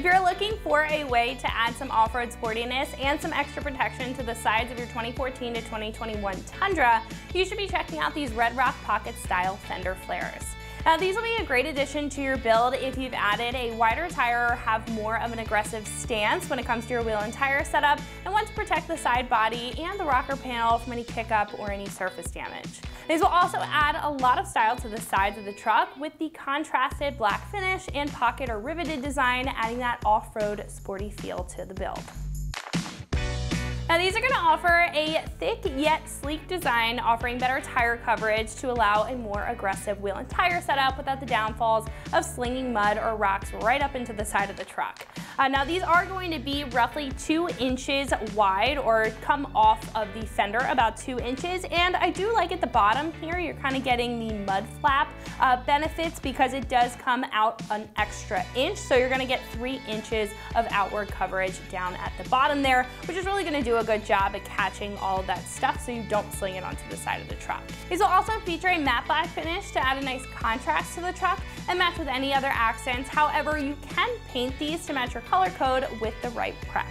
If you're looking for a way to add some off-road sportiness and some extra protection to the sides of your 2014 to 2021 Tundra, you should be checking out these Red Rock Pocket style fender flares. Now, these will be a great addition to your build if you've added a wider tire or have more of an aggressive stance when it comes to your wheel and tire setup and want to protect the side body and the rocker panel from any pickup or any surface damage. These will also add a lot of style to the sides of the truck with the contrasted black finish and pocket or riveted design, adding that off-road sporty feel to the build. Now, these are going to offer a thick yet sleek design, offering better tire coverage to allow a more aggressive wheel and tire setup without the downfalls of slinging mud or rocks right up into the side of the truck. Now, these are going to be roughly 2 inches wide, or come off of the fender about 2 inches, and I do like at the bottom here you're kind of getting the mud flap benefits because it does come out an extra inch, so you're going to get 3 inches of outward coverage down at the bottom there, which is really going to do a good job at catching all of that stuff so you don't sling it onto the side of the truck. These will also feature a matte black finish to add a nice contrast to the truck and match with any other accents. However, you can paint these to match your color code with the right prep.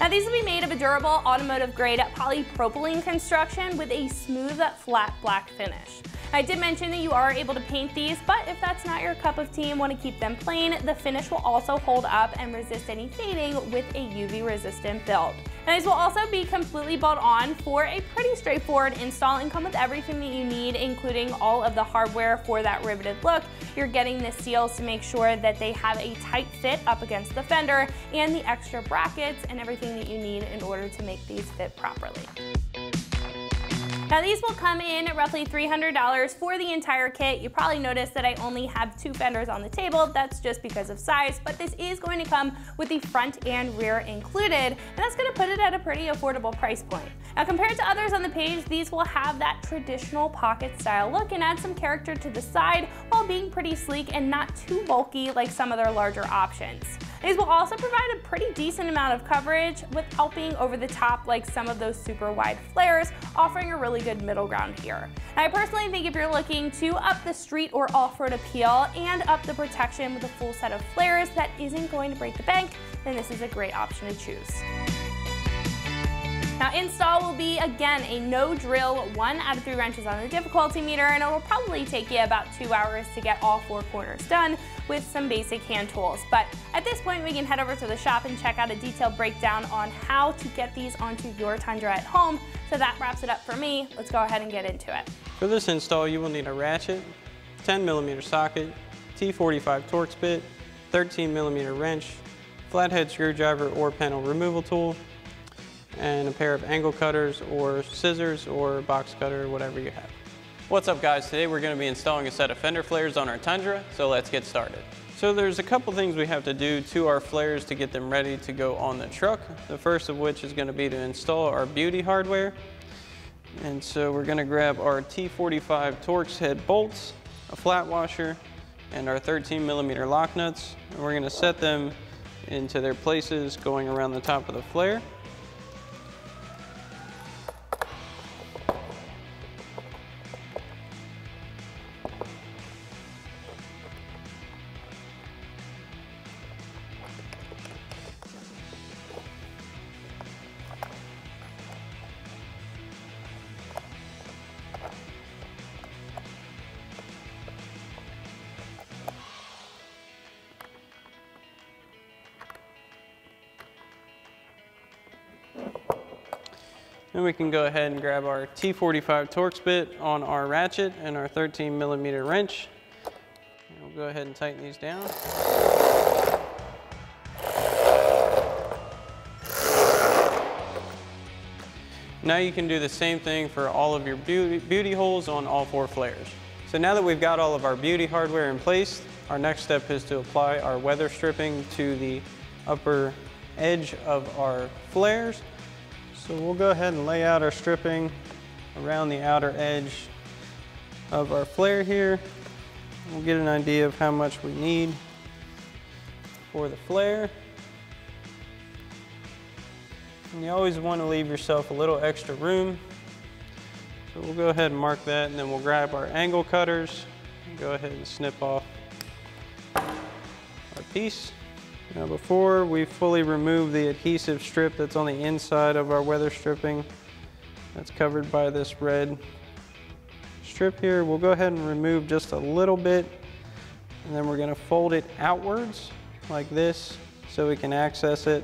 Now, these will be made of a durable automotive grade polypropylene construction with a smooth flat black finish. I did mention that you are able to paint these, but if that's not your cup of tea and want to keep them plain, the finish will also hold up and resist any fading with a UV resistant build. Now, these will also be completely bolt on for a pretty straightforward install and come with everything that you need, including all of the hardware for that riveted look. You're getting the seals to make sure that they have a tight fit up against the fender, and the extra brackets and everything that you need in order to make these fit properly. Now, these will come in at roughly $300 for the entire kit. You probably noticed that I only have 2 fenders on the table. That's just because of size, but this is going to come with the front and rear included, and that's going to put it at a pretty affordable price point. Now, compared to others on the page, these will have that traditional pocket style look and add some character to the side while being pretty sleek and not too bulky like some of their larger options. These will also provide a pretty decent amount of coverage without being over the top like some of those super wide flares, offering a really good middle ground here. Now, I personally think if you're looking to up the street or off-road appeal and up the protection with a full set of flares that isn't going to break the bank, then this is a great option to choose. Now, install will be, again, a no drill 1 out of 3 wrenches on the difficulty meter, and it will probably take you about 2 hours to get all 4 corners done with some basic hand tools. But at this point, we can head over to the shop and check out a detailed breakdown on how to get these onto your Tundra at home. So that wraps it up for me. Let's go ahead and get into it. For this install, you will need a ratchet, 10mm socket, T45 Torx bit, 13mm wrench, flathead screwdriver or panel removal tool, and a pair of angle cutters or scissors or box cutter, whatever you have. What's up, guys? Today we're going to be installing a set of fender flares on our Tundra, so let's get started. So there's a couple things we have to do to our flares to get them ready to go on the truck. The first of which is going to be to install our beauty hardware. And so we're going to grab our T45 Torx head bolts, a flat washer, and our 13mm lock nuts. And we're going to set them into their places going around the top of the flare. Then we can go ahead and grab our T45 Torx bit on our ratchet and our 13mm wrench. And we'll go ahead and tighten these down. Now you can do the same thing for all of your beauty holes on all 4 flares. So now that we've got all of our beauty hardware in place, our next step is to apply our weather stripping to the upper edge of our flares. So we'll go ahead and lay out our stripping around the outer edge of our flare here. We'll get an idea of how much we need for the flare. And you always want to leave yourself a little extra room. So we'll go ahead and mark that, and then we'll grab our angle cutters and go ahead and snip off our piece. Now before we fully remove the adhesive strip that's on the inside of our weather stripping, that's covered by this red strip here, we'll go ahead and remove just a little bit, and then we're going to fold it outwards like this so we can access it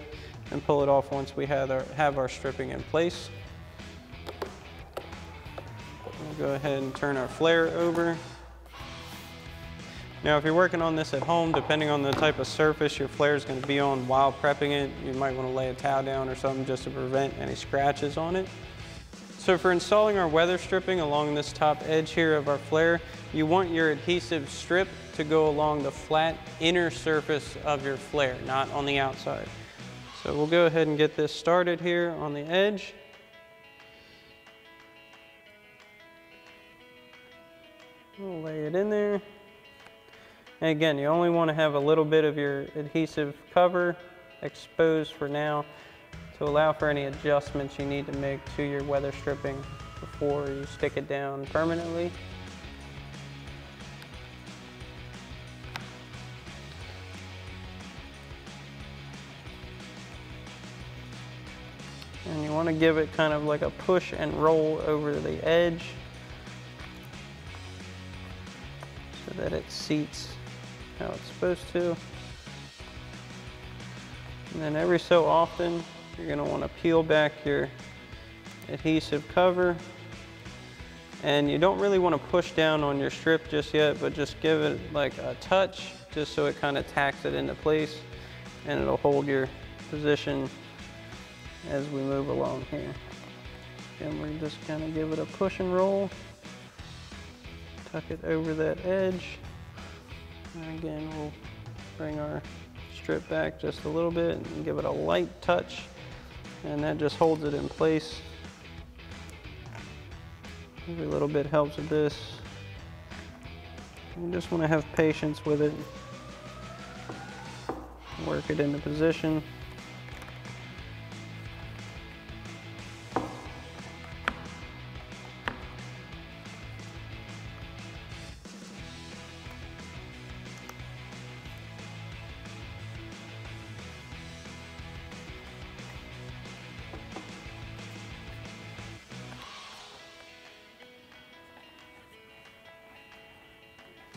and pull it off once we have our stripping in place. We'll go ahead and turn our flare over. Now, if you're working on this at home, depending on the type of surface your flare is going to be on while prepping it, you might want to lay a towel down or something just to prevent any scratches on it. So for installing our weather stripping along this top edge here of our flare, you want your adhesive strip to go along the flat inner surface of your flare, not on the outside. So we'll go ahead and get this started here on the edge. We'll lay it in there. And again, you only want to have a little bit of your adhesive cover exposed for now to allow for any adjustments you need to make to your weather stripping before you stick it down permanently. And you want to give it kind of like a push and roll over the edge so that it seats how it's supposed to. And then every so often, you're going to want to peel back your adhesive cover. And you don't really want to push down on your strip just yet, but just give it like a touch, just so it kind of tacks it into place, and it'll hold your position as we move along here. And we just kind of give it a push and roll, tuck it over that edge. And again, we'll bring our strip back just a little bit and give it a light touch, and that just holds it in place. Every little bit helps with this. You just want to have patience with it. Work it into position.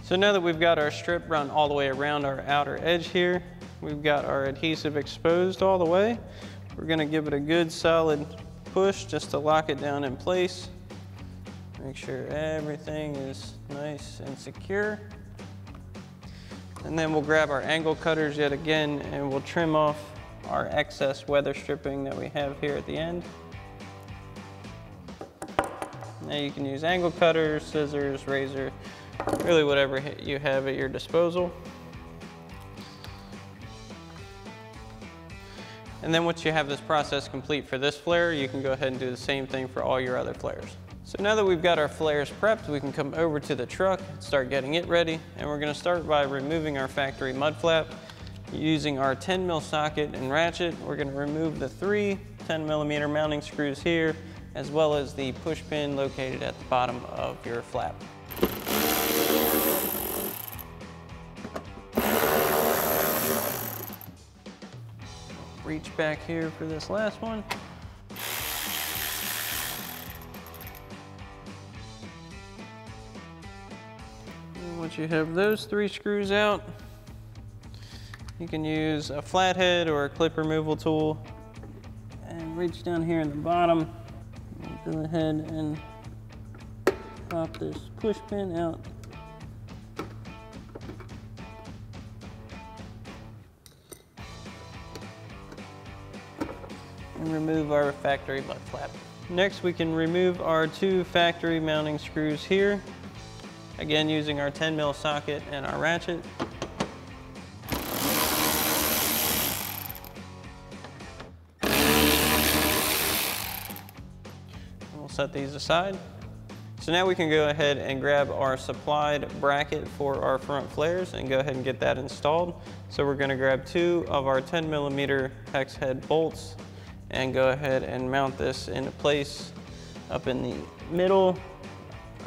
So now that we've got our strip run all the way around our outer edge here, we've got our adhesive exposed all the way. We're going to give it a good solid push just to lock it down in place. Make sure everything is nice and secure. And then we'll grab our angle cutters yet again, and we'll trim off our excess weather stripping that we have here at the end. Now you can use angle cutters, scissors, razor, really whatever you have at your disposal. And then once you have this process complete for this flare, you can go ahead and do the same thing for all your other flares. So now that we've got our flares prepped, we can come over to the truck and start getting it ready. And we're going to start by removing our factory mud flap. Using our 10 mil socket and ratchet, we're going to remove the 3 10mm mounting screws here, as well as the push pin located at the bottom of your flap. Reach back here for this last one. And once you have those 3 screws out, you can use a flathead or a clip removal tool and reach down here in the bottom and go ahead and pop this push pin out. And remove our factory mud flap. Next, we can remove our 2 factory mounting screws here. Again, using our 10 mil socket and our ratchet. We'll set these aside. So now we can go ahead and grab our supplied bracket for our front flares and go ahead and get that installed. So we're going to grab 2 of our 10mm hex head bolts and go ahead and mount this into place up in the middle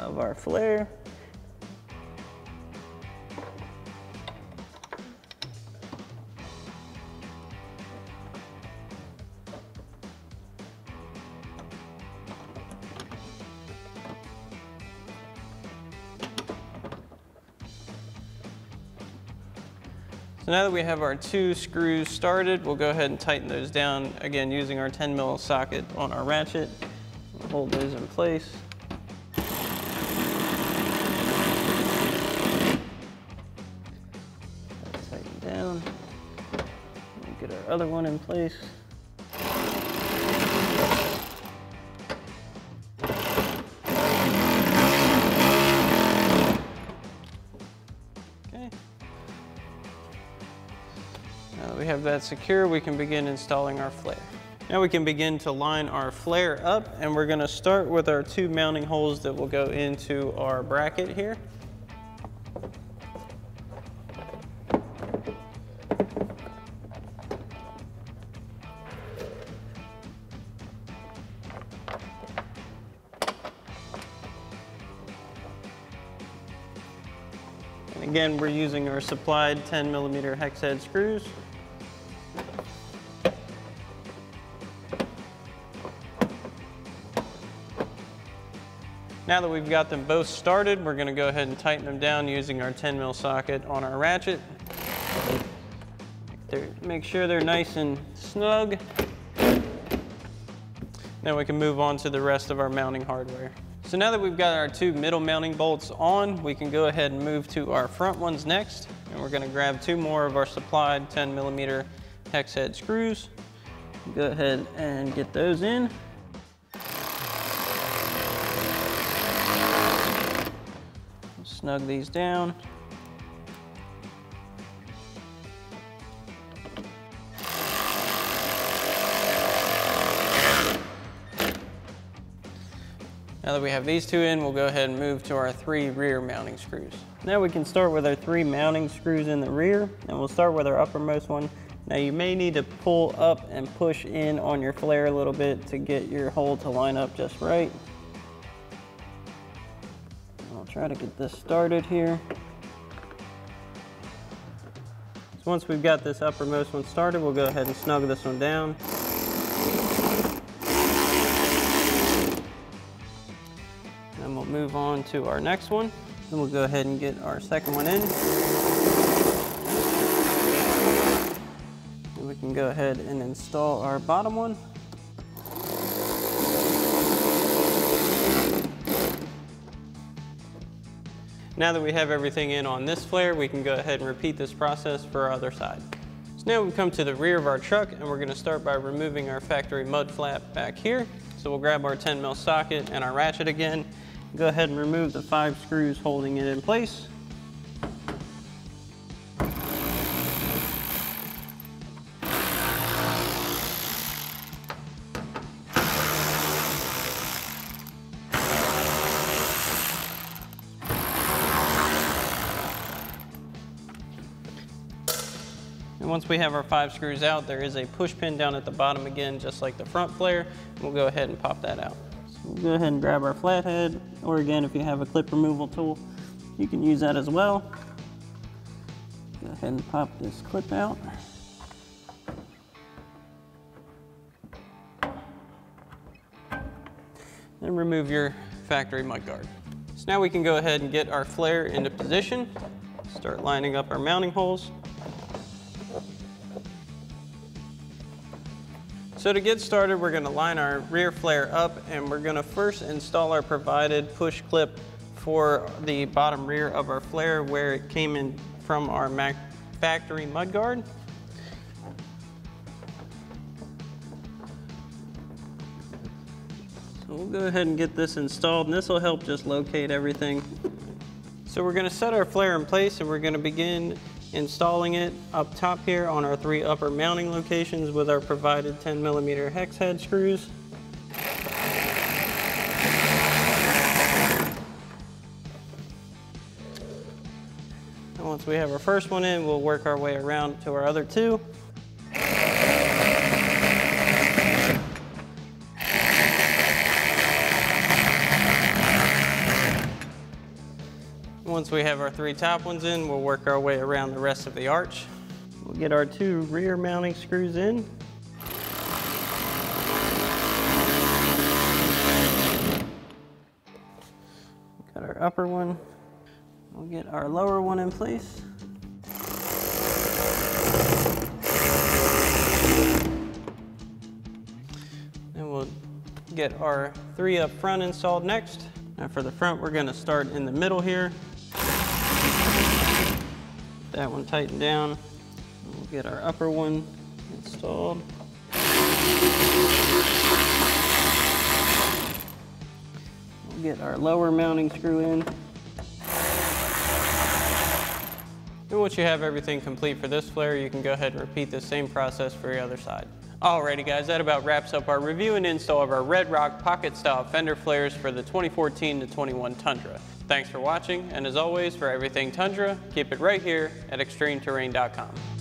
of our flare. So now that we have our 2 screws started, we'll go ahead and tighten those down, again using our 10 mil socket on our ratchet. We'll hold those in place. Tighten down. We'll get our other one in place. Now that we have that secure, we can begin installing our flare. Now we can begin to line our flare up, and we're going to start with our 2 mounting holes that will go into our bracket here. And again, we're using our supplied 10 millimeter hex head screws. Now that we've got them both started, we're going to go ahead and tighten them down using our 10 mil socket on our ratchet. Make sure they're nice and snug. Then we can move on to the rest of our mounting hardware. So now that we've got our 2 middle mounting bolts on, we can go ahead and move to our front ones next. And we're going to grab 2 more of our supplied 10 millimeter hex head screws. Go ahead and get those in. Snug these down. Now that we have these 2 in, we'll go ahead and move to our 3 rear mounting screws. Now we can start with our 3 mounting screws in the rear, and we'll start with our uppermost one. Now you may need to pull up and push in on your flare a little bit to get your hole to line up just right. I'll try to get this started here. So once we've got this uppermost one started, we'll go ahead and snug this one down. Then we'll move on to our next one. Then we'll go ahead and get our second one in. And we can go ahead and install our bottom one. Now that we have everything in on this flare, we can go ahead and repeat this process for our other side. So now we come to the rear of our truck, and we're going to start by removing our factory mud flap back here. So we'll grab our 10 mil socket and our ratchet again. Go ahead and remove the 5 screws holding it in place. And once we have our 5 screws out, there is a push pin down at the bottom again, just like the front flare. We'll go ahead and pop that out. So we'll go ahead and grab our flathead, or again, if you have a clip removal tool, you can use that as well. Go ahead and pop this clip out. Then remove your factory mud guard. So now we can go ahead and get our flare into position. Start lining up our mounting holes. So to get started, we're going to line our rear flare up, and we're going to first install our provided push clip for the bottom rear of our flare where it came in from our factory mud guard. So we'll go ahead and get this installed, and this will help just locate everything. So we're going to set our flare in place, and we're going to begin installing it up top here on our 3 upper mounting locations with our provided 10 millimeter hex head screws. And once we have our first one in, we'll work our way around to our other 2. Once we have our 3 top ones in, we'll work our way around the rest of the arch. We'll get our 2 rear mounting screws in. Got our upper one. We'll get our lower one in place. get our 3 up front installed next. Now for the front, we're gonna start in the middle here. That one tightened down. We'll get our upper one installed. We'll get our lower mounting screw in. And once you have everything complete for this flare, you can go ahead and repeat the same process for your other side. Alrighty guys, that about wraps up our review and install of our Red Rock pocket style fender flares for the 2014 to 21 Tundra. Thanks for watching, and as always, for everything Tundra, keep it right here at extremeterrain.com.